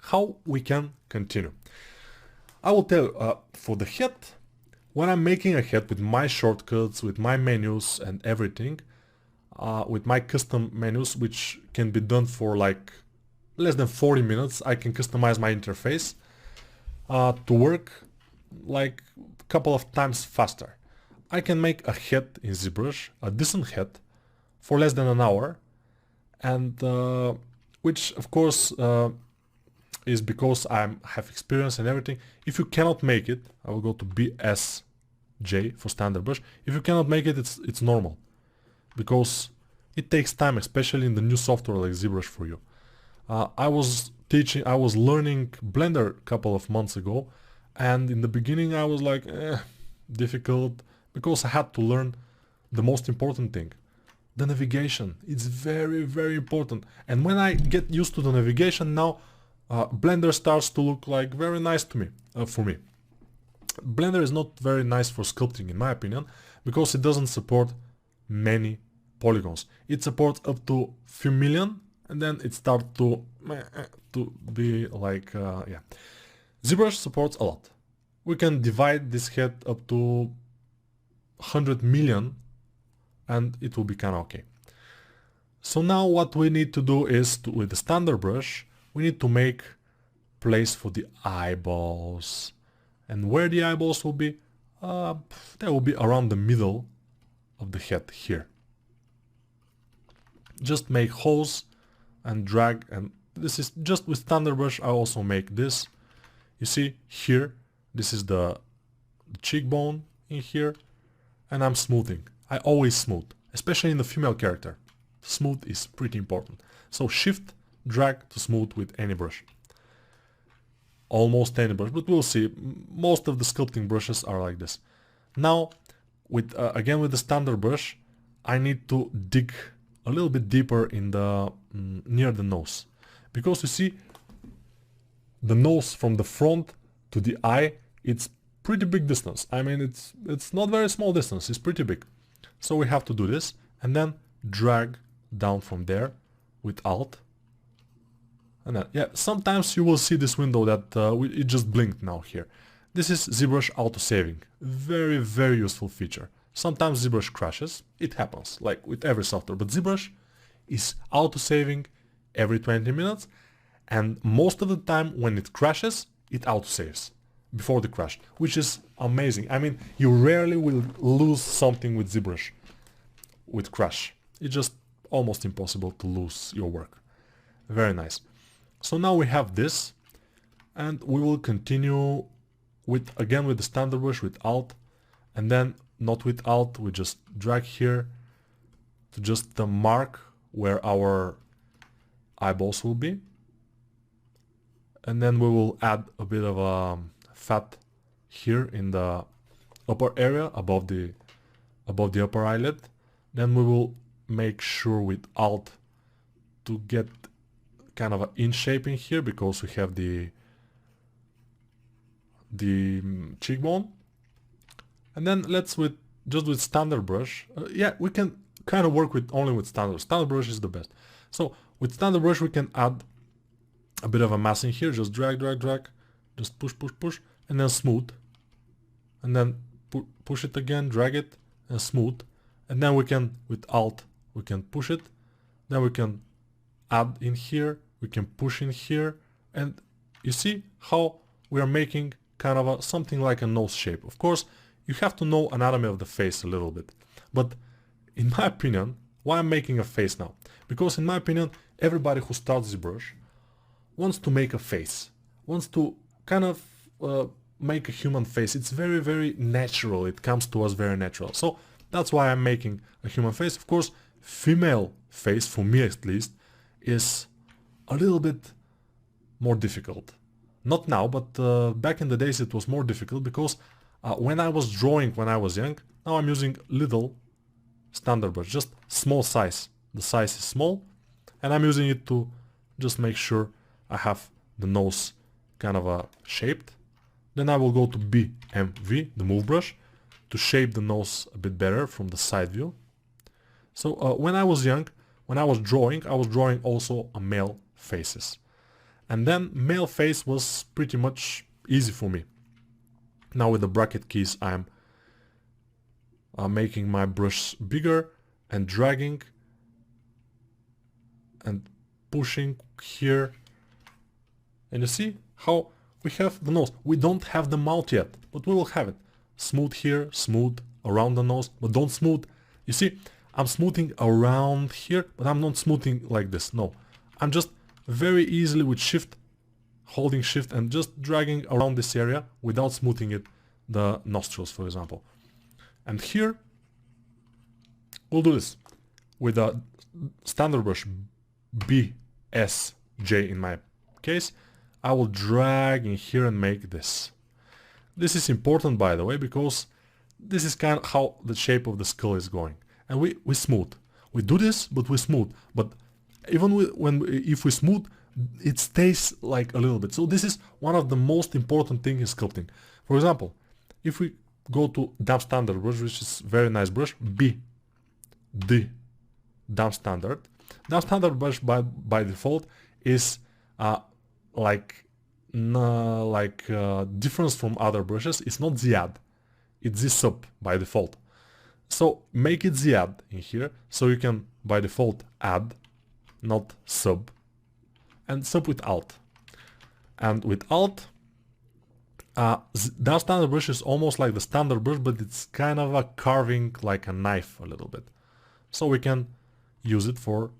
how we can continue. I will tell you, for the head, when I'm making a head with my shortcuts, with my menus and everything, with my custom menus, which can be done for like less than 40 minutes, I can customize my interface to work like a couple of times faster. I can make a head in ZBrush, a decent head, for less than an hour, and which of course is because I have experience and everything. If you cannot make it, I will go to BSJ for standard brush. If you cannot make it, it's normal, because it takes time, especially in the new software like ZBrush for you. I was learning Blender a couple of months ago, and in the beginning I was like, difficult, because I had to learn the most important thing, the navigation. It's very, very important. And when I get used to the navigation now, Blender starts to look like very nice to me, for me. Blender is not very nice for sculpting in my opinion, because it doesn't support many polygons. It supports up to few million, and then it starts to be like, yeah. ZBrush supports a lot. We can divide this head up to 100 million and it will be kind of okay. So now what we need to do is, with the standard brush, we need to make place for the eyeballs. And where the eyeballs will be, they will be around the middle of the head here. Just make holes and drag, and this is just with standard brush. I also make this. You see here, this is the cheekbone in here, and I'm smoothing. I always smooth, especially in the female character. Smooth is pretty important. So shift, drag to smooth with any brush. Almost any brush, but we'll see. Most of the sculpting brushes are like this. Now, with again with the standard brush, I need to dig a little bit deeper in the near the nose, because you see the nose from the front to the eye, it's pretty big distance. I mean, it's not very small distance, it's pretty big. So we have to do this and then drag down from there with Alt. And then, yeah, sometimes you will see this window that it just blinked now here. This is ZBrush auto-saving. Very, very useful feature. Sometimes ZBrush crashes. It happens, like with every software. But ZBrush is auto-saving every 20 minutes. And most of the time when it crashes, it auto-saves before the crash, which is amazing. I mean, you rarely will lose something with ZBrush with crash. It's just almost impossible to lose your work. Very nice. So now we have this, and we will continue with, again with the standard brush with Alt, and then not with Alt, we just drag here to just the mark where our eyeballs will be. And then we will add a bit of fat here in the upper area above the upper eyelid. Then we will make sure with Alt to get kind of an in shape in here, because we have the cheekbone. And then let's just with standard brush, yeah, we can kind of work with only with standard brush is the best. So with standard brush we can add a bit of a mass in here, just drag, just push, and then smooth, and then push it again, drag it, and smooth, and then we can, with Alt, we can push it, then we can add in here, we can push in here, and you see how we are making kind of something like a nose shape. Of course, you have to know anatomy of the face a little bit, but in my opinion, why I'm making a face now? Because in my opinion, everybody who starts ZBrush wants to make a face, wants to kind of make a human face. It's very, very natural. It comes to us very natural. So that's why I'm making a human face. Of course, female face, for me at least, is a little bit more difficult. Not now, but back in the days it was more difficult, because when I was drawing when I was young, now I'm using little standard brush, just small size. The size is small, and I'm using it to just make sure I have the nose kind of shaped. Then I will go to BMV, the move brush, to shape the nose a bit better from the side view. So when I was young, when I was drawing also a male faces. And then male face was pretty much easy for me. Now with the bracket keys I'm making my brush bigger and dragging and pushing here. And you see how we have the nose. We don't have the mouth yet, but we will have it. Smooth here, smooth around the nose, but don't smooth. You see, I'm smoothing around here, but I'm not smoothing like this. No, I'm just very easily with shift, holding shift and just dragging around this area without smoothing it, the nostrils, for example. And here, we'll do this with a standard brush BSJ in my case. I will drag in here and make this. This is important, by the way, because this is kind of how the shape of the skull is going. And we smooth. We do this, but we smooth. But even if we smooth, it stays like a little bit. So this is one of the most important things in sculpting. For example, if we go to damp standard brush, which is very nice brush, D damp standard. Damp standard brush by default is difference from other brushes. It's not Ziad, it's Z sub by default. So make it Ziad in here, so you can by default add, not sub, and sub with alt. And with alt, damp standard brush is almost like the standard brush, but it's kind of a carving like a knife a little bit. So we can use it for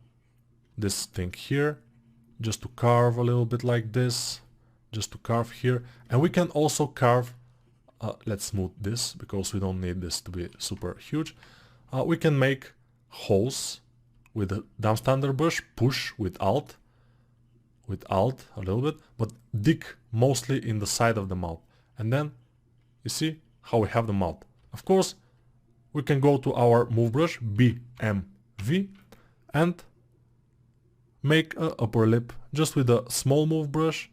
this thing here, just to carve a little bit like this, just to carve here. And we can also carve, let's smooth this because we don't need this to be super huge. We can make holes with the damp standard brush, push with alt a little bit, but dig mostly in the side of the mouth. And then you see how we have the mouth. Of course, we can go to our move brush BMV and make an upper lip just with a small move brush.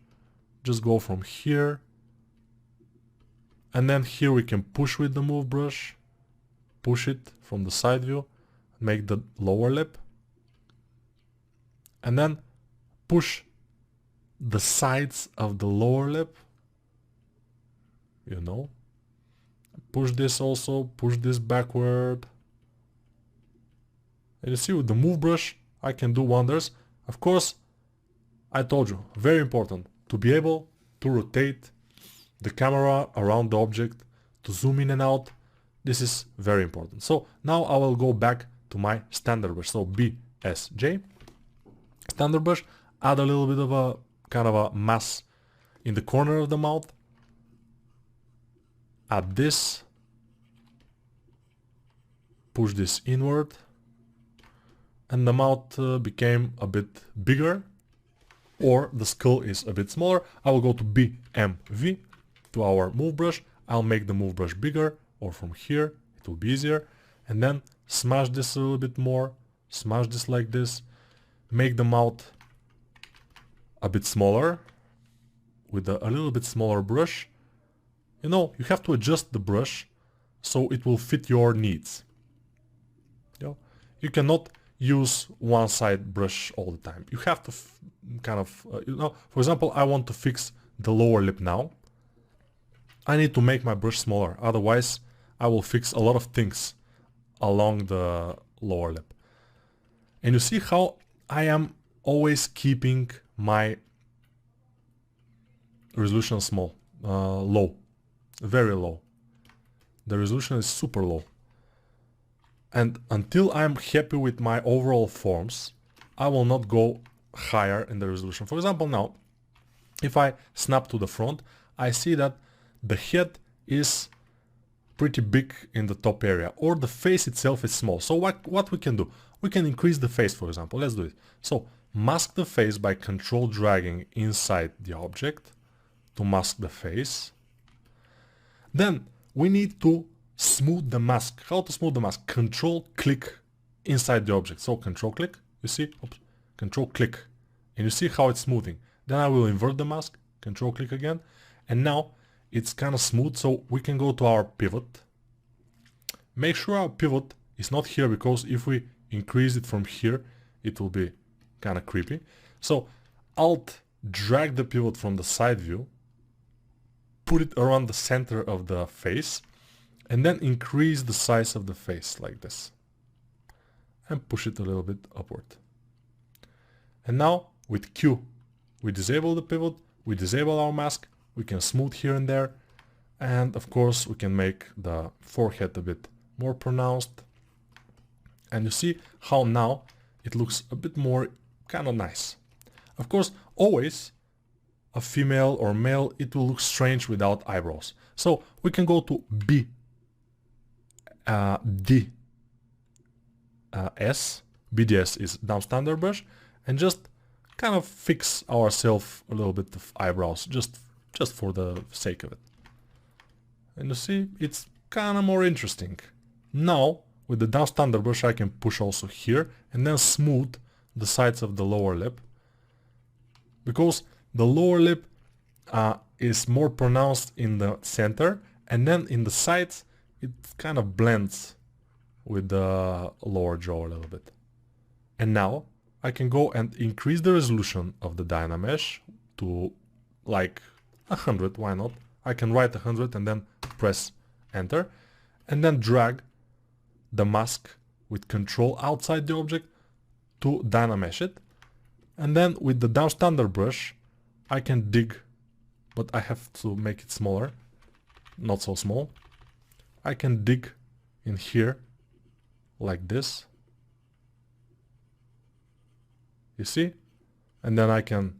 Just go from here, and then here we can push with the move brush, push it from the side view, make the lower lip, and then push the sides of the lower lip, you know, push this also, push this backward. And you see, with the move brush I can do wonders. Of course, I told you, very important, to be able to rotate the camera around the object, to zoom in and out. This is very important. So now I will go back to my standard brush. So BSJ, standard brush, add a little bit of a kind of a mass in the corner of the mouth. Add this, push this inward, and the mouth became a bit bigger, or the skull is a bit smaller. I will go to BMV, to our move brush. I'll make the move brush bigger, or from here, it will be easier. And then smash this a little bit more, smash this like this, make the mouth a bit smaller, with a little bit smaller brush. You know, you have to adjust the brush so it will fit your needs. You cannot use one side brush all the time. You have to kind of, for example, I want to fix the lower lip now. I need to make my brush smaller, otherwise I will fix a lot of things along the lower lip. And you see how I am always keeping my resolution small, low, very low. The resolution is super low. And until I'm happy with my overall forms, I will not go higher in the resolution. For example, now, if I snap to the front, I see that the head is pretty big in the top area, or the face itself is small. So what we can do? We can increase the face, for example. Let's do it. So mask the face by control dragging inside the object to mask the face. Then we need to smooth the mask. How to smooth the mask? Control click inside the object. So control click, you see, oops, control click, and you see how it's smoothing. Then I will invert the mask, control click again, and now it's kind of smooth. So we can go to our pivot. Make sure our pivot is not here, because if we increase it from here, it will be kind of creepy. So Alt drag the pivot from the side view, put it around the center of the face, and then increase the size of the face like this. And push it a little bit upward. And now with Q, we disable the pivot, we disable our mask, we can smooth here and there, and of course we can make the forehead a bit more pronounced. And you see how now it looks a bit more kind of nice. Of course, always a female or male, it will look strange without eyebrows. So we can go to B, D, S, BDS is down standard brush, and just kind of fix ourselves a little bit of eyebrows, just for the sake of it. And you see, it's kind of more interesting. Now, with the down standard brush, I can push also here, and then smooth the sides of the lower lip. Because the lower lip is more pronounced in the center, and then in the sides, it kind of blends with the lower jaw a little bit. And now I can go and increase the resolution of the Dynamesh to like 100, why not? I can write 100 and then press enter, and then drag the mask with control outside the object to Dynamesh it. And then with the down standard brush I can dig, but I have to make it smaller, not so small. I can dig in here like this, you see, and then I can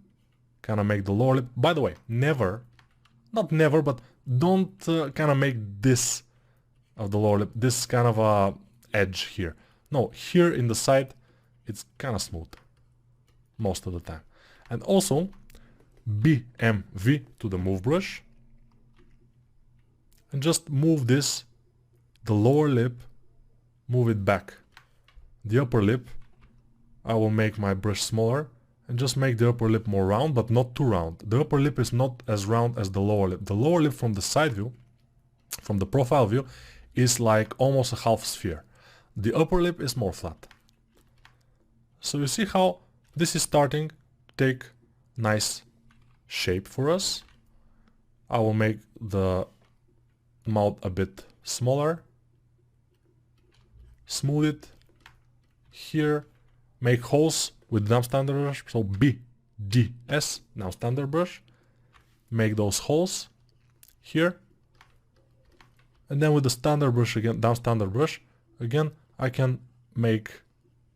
kind of make the lower lip. By the way, never, not never, but don't kind of make this of the lower lip, this kind of a edge here. No, here in the side it's kind of smooth most of the time. And also BMV to the move brush, and just move this, the lower lip, move it back. The upper lip, I will make my brush smaller and just make the upper lip more round, but not too round. The upper lip is not as round as the lower lip. The lower lip from the side view, from the profile view, is like almost a half sphere. The upper lip is more flat. So you see how this is starting to take nice shape for us. I will make the mouth a bit smaller, smooth it here, make holes with down standard brush, so B, D, S, now standard brush, make those holes here, and then with the standard brush again, down standard brush, again I can make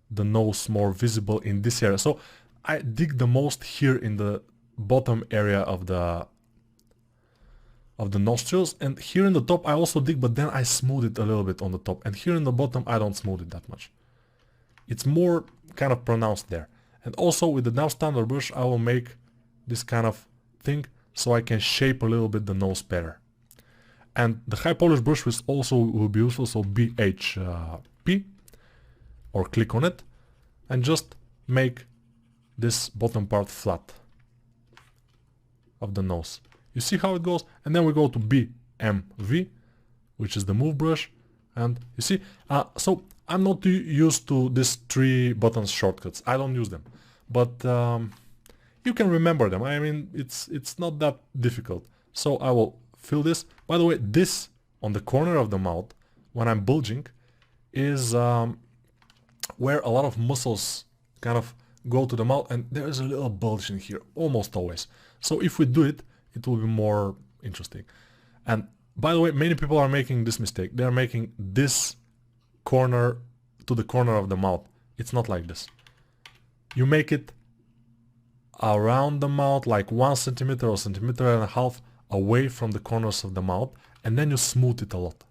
the nose more visible in this area. So I dig the most here in the bottom area of the nostrils, and here in the top I also dig, but then I smooth it a little bit on the top, and here in the bottom I don't smooth it that much. It's more kind of pronounced there. And also with the down standard brush I will make this kind of thing so I can shape a little bit the nose better. And the high polish brush will be useful, so BHP, or click on it and just make this bottom part flat of the nose. You see how it goes? And then we go to BMV, which is the move brush, and you see, so I'm not used to these 3 buttons shortcuts. I don't use them, but you can remember them. I mean, it's not that difficult. So I will fill this. By the way, this on the corner of the mouth, when I'm bulging, is where a lot of muscles kind of go to the mouth, and there is a little bulge in here, almost always. So if we do it, it will be more interesting. And by the way, many people are making this mistake. They are making this corner to the corner of the mouth. It's not like this. You make it around the mouth, like 1 centimeter or 1.5 centimeters away from the corners of the mouth, and then you smooth it a lot.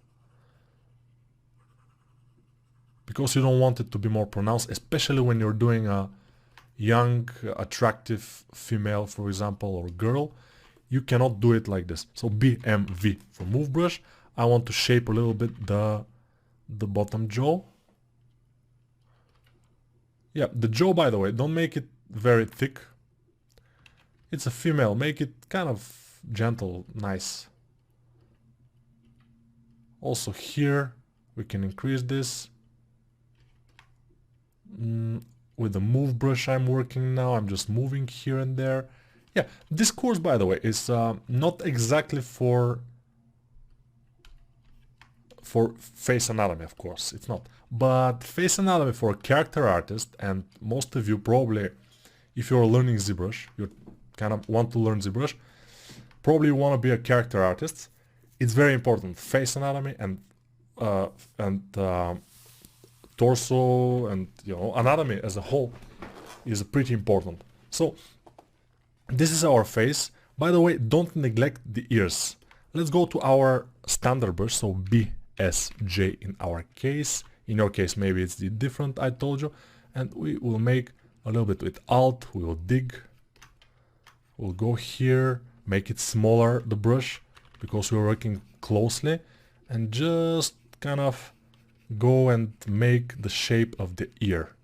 Because you don't want it to be more pronounced, especially when you're doing a young, attractive female, for example, or girl. You cannot do it like this. So BMV for move brush. I want to shape a little bit the bottom jaw. Yeah, the jaw, by the way, don't make it very thick. It's a female, make it kind of gentle, nice. Also here, we can increase this. With the move brush I'm working now, I'm just moving here and there. Yeah, this course, by the way, is not exactly for face anatomy, of course, it's not. But face anatomy for a character artist, and most of you probably, if you're learning ZBrush, you kind of want to learn ZBrush, probably you want to be a character artist. It's very important. Face anatomy and torso and anatomy as a whole is pretty important. So this is our face. By the way, don't neglect the ears. Let's go to our standard brush, so BSJ in our case. In your case, maybe it's different, I told you. And we will make a little bit with Alt. We will dig. We'll go here, make it smaller, the brush, because we're working closely. And just kind of go and make the shape of the ear.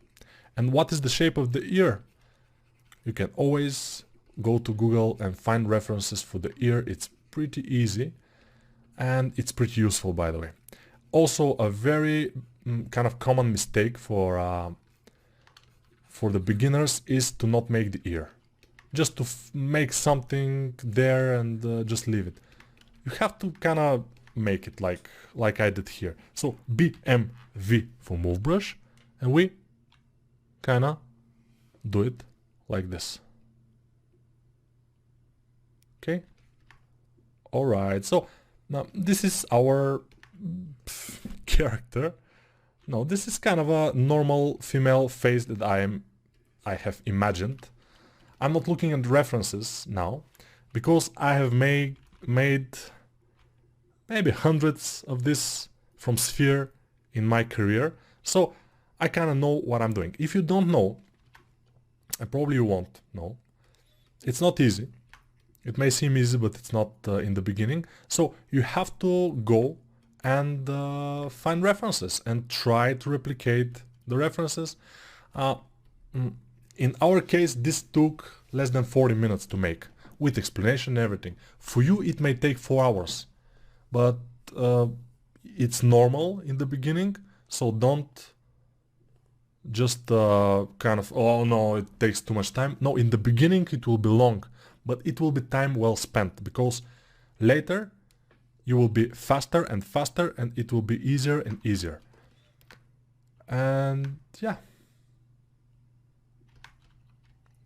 And what is the shape of the ear? You can always go to Google and find references for the ear. It's pretty easy and it's pretty useful, by the way. Also, a very kind of common mistake for the beginners is to not make the ear. Just to make something there and just leave it. You have to kind of make it like I did here. So BMV for move brush, and we kind of do it like this. Okay. All right. So now this is our character. No, this is kind of a normal female face that I have imagined. I'm not looking at references now because I have made maybe hundreds of this from Sphere in my career, so I kind of know what I'm doing. If you don't know, and probably you won't know, it's not easy. It may seem easy, but it's not in the beginning. So you have to go and find references and try to replicate the references. In our case, this took less than 40 minutes to make, with explanation and everything. For you, it may take 4 hours, but it's normal in the beginning, so don't just kind of, oh no, it takes too much time. No, in the beginning it will be long, but it will be time well spent, because later you will be faster and faster and it will be easier and easier. And yeah,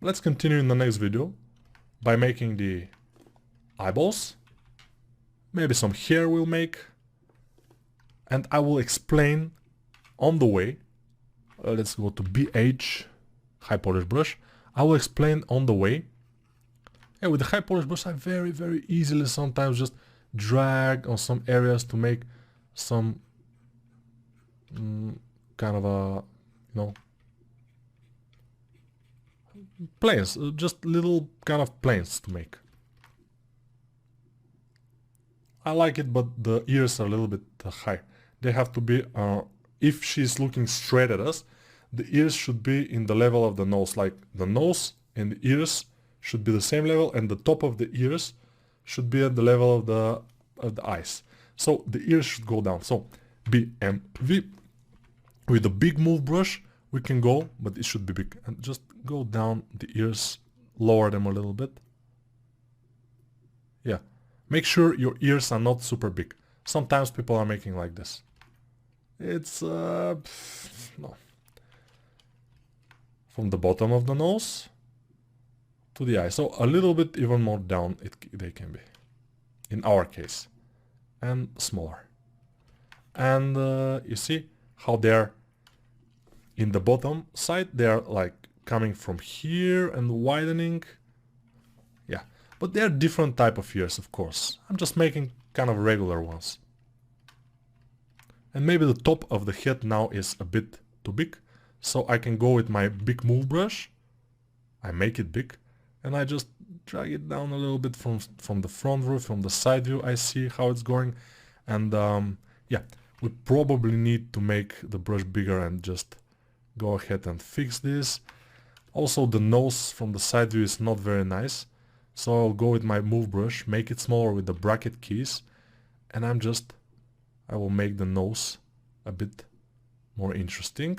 let's continue in the next video by making the eyeballs. Maybe some hair we'll make, and I will explain on the way. Let's go to BH, high polish brush. I will explain on the way. Yeah, with the high polish brush I very easily sometimes just drag on some areas to make some kind of a, planes, just little kind of planes to make. I like it, but the ears are a little bit high. They have to be, if she's looking straight at us, the ears should be in the level of the nose. Like the nose and the ears should be the same level, and the top of the ears should be at the level of the eyes. So the ears should go down. So BMV. With a big move brush we can go, but it should be big. And just go down the ears, lower them a little bit. Yeah. Make sure your ears are not super big. Sometimes people are making like this. It's no. From the bottom of the nose to the eye. So a little bit even more down they can be. In our case. And smaller. And you see how they're in the bottom side. They're like coming from here and widening. Yeah. But they're different type of ears, of course. I'm just making kind of regular ones. And maybe the top of the head now is a bit too big. So I can go with my big move brush. I make it big. And I just drag it down a little bit from the front view, from the side view. I see how it's going. And yeah, we probably need to make the brush bigger and just go ahead and fix this. Also, the nose from the side view is not very nice. So I'll go with my move brush, make it smaller with the bracket keys, and I will make the nose a bit more interesting.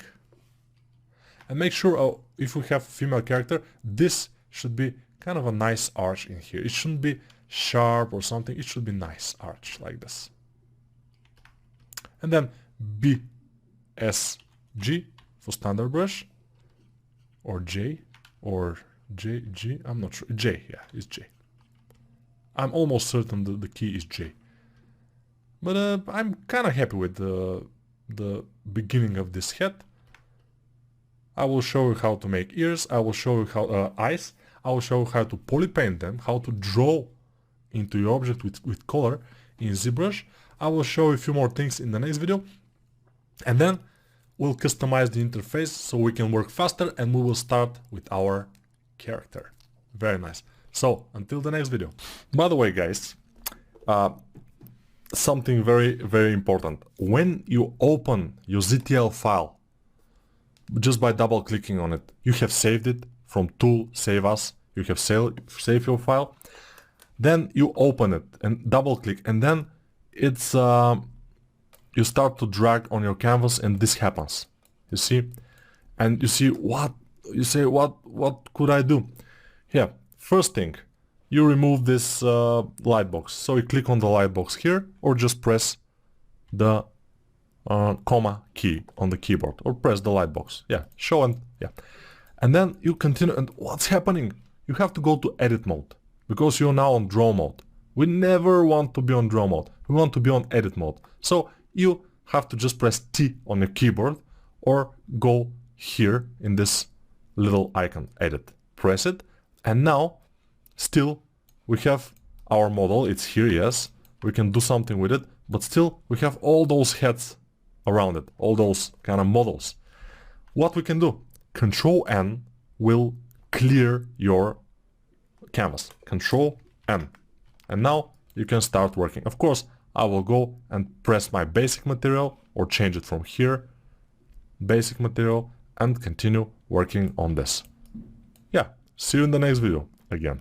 And make sure, if we have female character, this should be kind of a nice arch in here. It shouldn't be sharp or something, it should be nice arch like this. And then BSG for standard brush, or J, or G, I'm not sure. J, yeah, it's J. I'm almost certain that the key is J. But I'm kind of happy with the beginning of this head. I will show you how to make ears, I will show you how eyes, I will show you how to polypaint them, how to draw into your object with color in ZBrush. I will show you a few more things in the next video, and then we'll customize the interface so we can work faster, and we will start with our character. Very nice. So until the next video. By the way, guys, something very, very important. When you open your ZTL file, just by double clicking on it, you have saved it from Tool, Save As, you have saved your file. Then you open it and double click, and then it's you start to drag on your canvas, and this happens. You see, and you see what you say. What could I do? Yeah, first thing, you remove this light box. So you click on the light box here, or just press the comma key on the keyboard, or press the light box. Yeah, show and yeah, and then you continue. And what's happening? You have to go to edit mode, because you're now on draw mode. We never want to be on draw mode. We want to be on edit mode. So you have to just press T on your keyboard, or go here in this little icon, edit. Press it, and now still we have our model. It's here, yes. We can do something with it, but still we have all those heads around it, all those kind of models. What we can do? Control N will clear your canvas. Control N. And now you can start working. Of course, I will go and press my basic material, or change it from here, basic material, and continue working on this. Yeah, see you in the next video again.